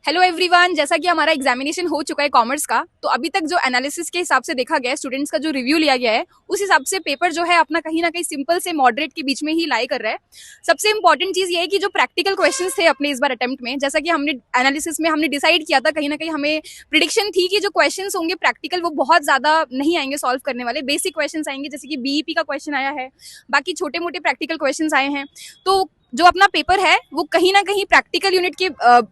Hello everyone, जैसा कि हमारा एग्जामिनेशन हो चुका है कॉमर्स का, तो अभी तक जो एनालिसिस के हिसाब से देखा गया है, स्टूडेंट्स का जो रिव्यू लिया गया है, उस हिसाब से पेपर जो है अपना कहीं ना कहीं सिंपल से मॉडरेट के बीच में ही लाई कर रहा है। सबसे इंपॉर्टेंट चीज ये है कि जो प्रैक्टिकल क्वेश्चंस थे अपने इस बार अटेम्प्ट में, जैसा कि हमने एनालिसिस में हमने डिसाइड किया था, कहीं ना कहीं हमें प्रिडिक्शन थी कि जो क्वेश्चन होंगे प्रैक्टिकल वो बहुत ज्यादा नहीं आएंगे सॉल्व करने वाले, बेसिक क्वेश्चन आएंगे, जैसे कि बीईपी का क्वेश्चन आया है, बाकी छोटे मोटे प्रैक्टिकल क्वेश्चन आए हैं। तो जो अपना पेपर है वो कहीं ना कहीं प्रैक्टिकल यूनिट के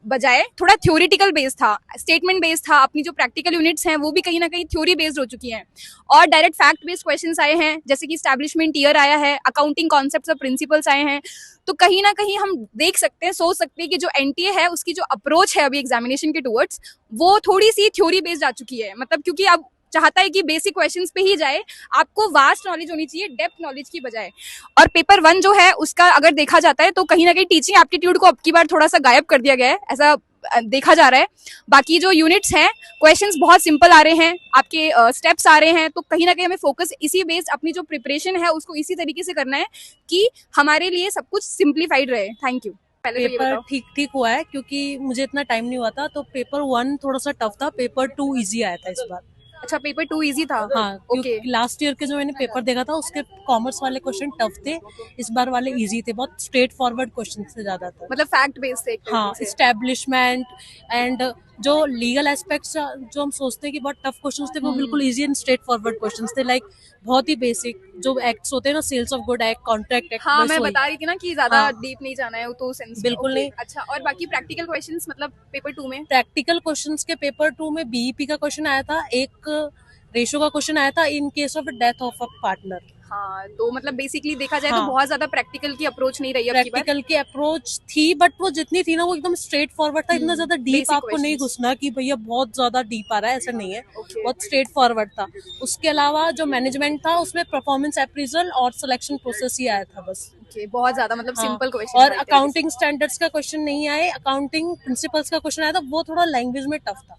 बजाय थोड़ा थ्योरिटिकल बेस्ड था, स्टेटमेंट बेस्ड था। अपनी जो प्रैक्टिकल यूनिट्स हैं वो भी कहीं ना कहीं थ्योरी बेस्ड हो चुकी हैं और डायरेक्ट फैक्ट बेस्ड क्वेश्चंस आए हैं, जैसे कि स्टैब्लिशमेंट ईयर आया है, अकाउंटिंग कॉन्सेप्ट्स और प्रिंसिपल्स आए हैं। तो कहीं ना कहीं हम देख सकते हैं, सोच सकते हैं कि जो एनटीए है उसकी जो अप्रोच है अभी एग्जामिनेशन के टुवर्ड्स, वो थोड़ी सी थ्योरी बेस्ड आ चुकी है। मतलब क्योंकि अब चाहता है कि बेसिक क्वेश्चंस पे ही जाए, आपको वास्ट नॉलेज होनी चाहिए डेप्थ नॉलेज की बजाय। और पेपर वन जो है उसका अगर देखा जाता है तो कहीं ना कहीं टीचिंग एप्टीट्यूड को अब की बार थोड़ा सा गायब कर दिया गया है, ऐसा देखा जा रहा है। बाकी जो यूनिट्स हैं, क्वेश्चंस बहुत सिंपल आ रहे हैं, आपके स्टेप्स आ रहे हैं। तो कहीं ना कहीं हमें फोकस इसी बेस्ड अपनी जो प्रिपरेशन है उसको इसी तरीके से करना है कि हमारे लिए सब कुछ सिंप्लीफाइड रहे। Thank you. पहले तो ये पेपर बताओ। ठीक ठीक हुआ है क्योंकि मुझे इतना टाइम नहीं हुआ था, तो पेपर वन थोड़ा सा टफ था, पेपर टू इजी आया था इस बार। अच्छा, पेपर टू इजी था। हाँ, ओके। क्योंकि लास्ट ईयर के जो मैंने पेपर देखा था उसके कॉमर्स वाले क्वेश्चन टफ थे। इस बार वाले इजी थे, बहुत स्ट्रेट फॉरवर्ड क्वेश्चन थे ज्यादातर। मतलब फैक्ट बेस्ड थे एक हाँ, तरीके से। इस्टेब्लिशमेंट एंड जो लीगल एस्पेक्ट्स जो हम सोचते हैं कि बहुत टफ क्वेश्चंस थे, वो बिल्कुल easy and straightforward questions थे। लाइक बहुत ही बेसिक जो एक्ट्स होते हैं ना, sales of good act, contract act, हाँ, बस मैं वही। बता रही थी ना कि ज्यादा हाँ, डीप नहीं जाना है तो सेंस में। बिल्कुल ओके, नहीं। अच्छा। और बाकी प्रैक्टिकल क्वेश्चंस मतलब पेपर टू में। प्रैक्टिकल क्वेश्चंस के पेपर टू में बीईपी का क्वेश्चन आया था, एक रेशो का क्वेश्चन आया था in case of death of a partner. हाँ, तो मतलब बेसिकली देखा जाए तो हाँ, बहुत ज्यादा प्रैक्टिकल की अप्रोच नहीं रही अब की बार। प्रैक्टिकल की अप्रोच थी, बट वो जितनी थी ना वो एकदम स्ट्रेट फॉरवर्ड था। इतना ज्यादा डीप बेसिक आपको नहीं क्वेश्चंस। घुसना कि भैया बहुत ज्यादा डीप आ रहा है, ऐसा नहीं है। ओके। बहुत स्ट्रेट फॉरवर्ड था। उसके अलावा जो मैनेजमेंट था उसमें परफॉर्मेंस अप्रेजल और सिलेक्शन प्रोसेस ही आया था बस। ओके, बहुत ज्यादा मतलब हाँ, सिंपल क्वेश्चन और था एक तरीके से। अकाउंटिंग स्टैंडर्ड्स का क्वेश्चन नहीं आए, अकाउंटिंग प्रिंसिपल्स का क्वेश्चन आया था, वो थोड़ा लैंग्वेज में टफ था।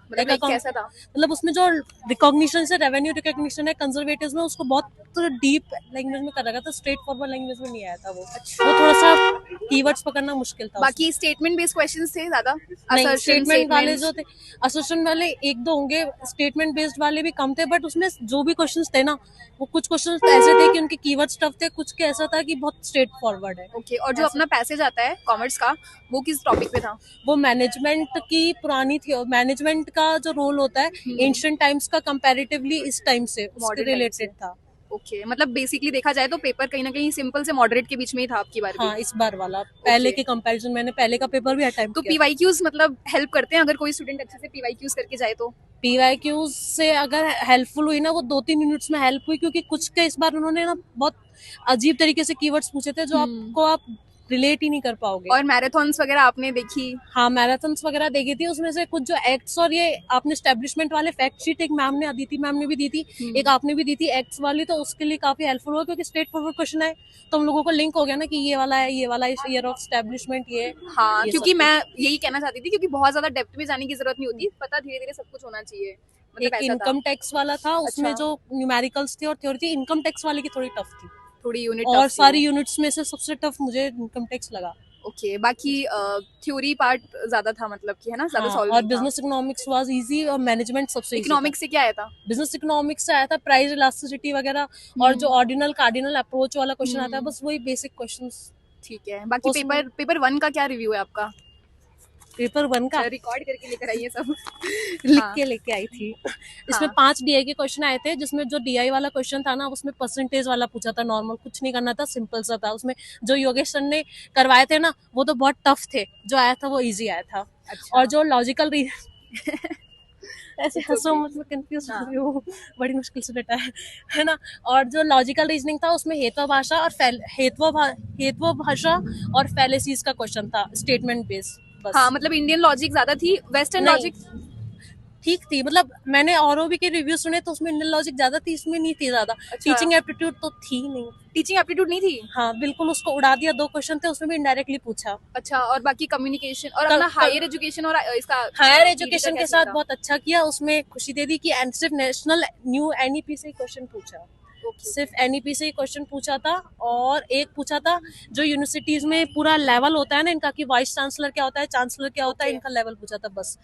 मतलब एक लाइक अकाउंट कैसा था। मतलब उसमें जो रिकॉग्निशन से रेवेन्यू रिकॉग्निशन है कंजर्वेटिव में, उसको बहुत डीप लैंग्वेज में कर रखा था, स्ट्रेट फॉरवर्ड लैंग्वेज में नहीं आया था वो अच्छा। थोड़ा सा कीवर्ड्स पकड़ना मुश्किल था उसमें। बाकी स्टेटमेंट बेस्ड क्वेश्चंस थे ज्यादा। नहीं, असर्शन स्टेटमेंट वाले स्टेटमेंट्स। जो थे, असोसिएशन वाले एक दो होंगे, स्टेटमेंट बेस्ड वाले भी कम थे, बट उसमें जो भी क्वेश्चंस थे ना, वो कुछ क्वेश्चंस ऐसे थे कि उनके कीवर्ड्स टफ थे, कुछ के ऐसा था कि बहुत स्ट्रेट फॉरवर्ड है ओके, और जो ऐसे। अपना पैसेज आता है कॉमर्स का, वो किस टॉपिक पे था। वो मैनेजमेंट की पुरानी थी, मैनेजमेंट का जो रोल होता है एंशियंट टाइम्स का कंपैरेटिवली इस टाइम से उसके मॉडर्न टाइम से। रिलेटेड था। ओके, मतलब बेसिकली देखा जाए तो पेपर कहीं ना कहीं सिंपल से मॉडरेट के बीच में ही था आपकी बार भी। हाँ, इस बार वाला पहले ओके। के कंपैरिजन, मैंने पहले का पेपर भी अटेम्प्ट तो किया था। पीवाईक्यूज मतलब हेल्प करते हैं अगर कोई स्टूडेंट अच्छे से पीवाईक्यूज करके जाए तो। पीवाईक्यूज से अगर हेल्पफुल हुई ना, वो 2-3 यूनिट्स में हेल्प हुई, क्योंकि कुछ के इस बार उन्होंने ना बहुत अजीब तरीके से कीवर्ड्स पूछे थे जो आपको आप रिलेट ही नहीं कर पाओगे। और मैराथन्स वगैरह आपने देखी। हाँ, मैराथन्स वगैरह देखी थी, उसमें से कुछ जो एक्ट्स और ये आपने स्टैब्लिशमेंट वाले फैक्ट शीट, एक मैम ने, अदिति मैम ने भी दी थी, एक आपने भी दी थी एक्ट्स वाली, तो उसके लिए काफी हेल्पफुल हुआ, क्योंकि स्ट्रेट फॉरवर्ड क्वेश्चन है तो हम लोगों को लिंक हो गया ना कि ये वाला है, ये वाला ईयर ऑफ स्टैब्लिशमेंट, हाँ, ये सब क्योंकि मैं कुछ। यही कहना चाहती थी, क्योंकि बहुत ज्यादा डेप्थ में जाने की जरूरत नहीं होती, पता धीरे धीरे सब कुछ होना चाहिए। मतलब एक ऐसा था। इनकम टैक्स वाला था, उसमें अच्छा। जो न्यूमेरिकल्स थी और थ्योरी थी, इनकम टैक्स वाले की थोड़ी टफ थी। थोड़ी यूनिट और टफ थी वो। सारी यूनिट्स में से सबसे टफ मुझे इनकम टैक्स लगा। ओके, बाकी थ्योरी पार्ट ज्यादा था, मतलब कि है ना, ज्यादा हाँ, सॉल्व और नहीं था। बिजनेस इकोनॉमिक्स वाज इजी, और मैनेजमेंट सबसे इजी था। इकोनॉमिक्स से क्या आया था। बिजनेस इकोनॉमिक्स से आया था प्राइस इलास्टिसिटी वगैरह, और जो ऑर्डिनल कार्डिनल अप्रोच वाला क्वेश्चन आता है, बस वही बेसिक क्वेश्चंस। ठीक है। बाकी उसमें पेपर पेपर वन का क्या रिव्यू है आपका। पेपर वन का अच्छा, रिकॉर्ड करके लेकर आइए सब। लिख हाँ। के लेके आई थी। इसमें हाँ। 5 डीआई के क्वेश्चन आए थे, जिसमें जो डीआई वाला क्वेश्चन था ना, उसमें परसेंटेज वाला पूछा था, नॉर्मल कुछ नहीं करना था, सिंपल सा था उसमें। जो योगेश सर ने करवाए थे ना, वो तो बहुत टफ थे, जो आया था वो इजी आया था। अच्छा। और जो लॉजिकल ऐसे इट्स हंसो ओके। मत, मैं कंफ्यूज हो हाँ। रही हूँ, बड़ी मुश्किल से बेटा है ना। और जो लॉजिकल रीजनिंग था, उसमें हेत्वा भाषा और हेत्वा भाषा और फैलेसीज का क्वेश्चन था, स्टेटमेंट बेस्ड हाँ, बस। मतलब इंडियन लॉजिक ज्यादा थी, वेस्टर्न नहीं, लॉजिक। ठीक थी, मतलब मैंने और भी के रिव्यू सुने तो उसमें इंडियन लॉजिक ज्यादा थी, इसमें नहीं थी ज्यादा। अच्छा। टीचिंग एप्टीट्यूड तो थी नहीं। टीचिंग एप्टीट्यूड नहीं थी। हाँ, बिल्कुल उसको उड़ा दिया, 2 क्वेश्चन थे उसमें भी इनडायरेक्टली पूछा। अच्छा, और बाकी कम्युनिकेशन और अपना हायर एजुकेशन और इसका हायर जीडी का एजुकेशन क्या के सीन साथ था। बहुत अच्छा किया, उसमें खुशी दे दी कि सिर्फ नेशनल न्यू एनईपी से क्वेश्चन पूछा। सिर्फ एनईपी से ही क्वेश्चन पूछा था, और एक पूछा था जो यूनिवर्सिटीज में पूरा लेवल होता है ना इनका, कि वाइस चांसलर क्या होता है, चांसलर क्या होता है, इनका लेवल पूछा था बस।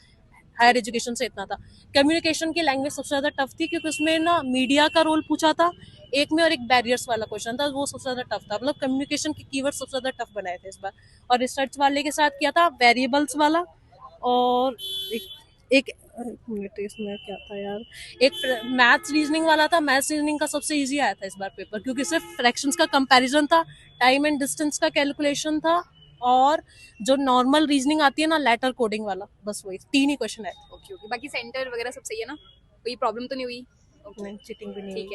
हायर एजुकेशन से इतना था। कम्युनिकेशन की लैंग्वेज सबसे ज्यादा टफ थी, क्योंकि उसमें ना मीडिया का रोल पूछा था एक में, और एक बैरियर्स वाला क्वेश्चन था, वो सबसे ज्यादा टफ था। मतलब कम्युनिकेशन के कीवर्ड सबसे ज्यादा टफ बनाए थे इस बार। और रिसर्च वाले के साथ किया था वेरिएबल्स वाला, और एक मिनट, इसमें क्या था यार, एक मैथ्स रीजनिंग वाला था। मैथ्स रीजनिंग का सबसे इजी आया था इस बार पेपर, क्योंकि सिर्फ फ्रैक्शंस का कंपैरिजन था, टाइम एंड डिस्टेंस का कैलकुलेशन था, और जो नॉर्मल रीजनिंग आती है ना, लेटर कोडिंग वाला, बस वही 3 ही क्वेश्चन आए थे। ओके ओके, बाकी सेंटर वगैरह सब सही है ना, कोई प्रॉब्लम तो नहीं हुई? नहीं, चीटिंग भी नहीं ठीक हुई। है।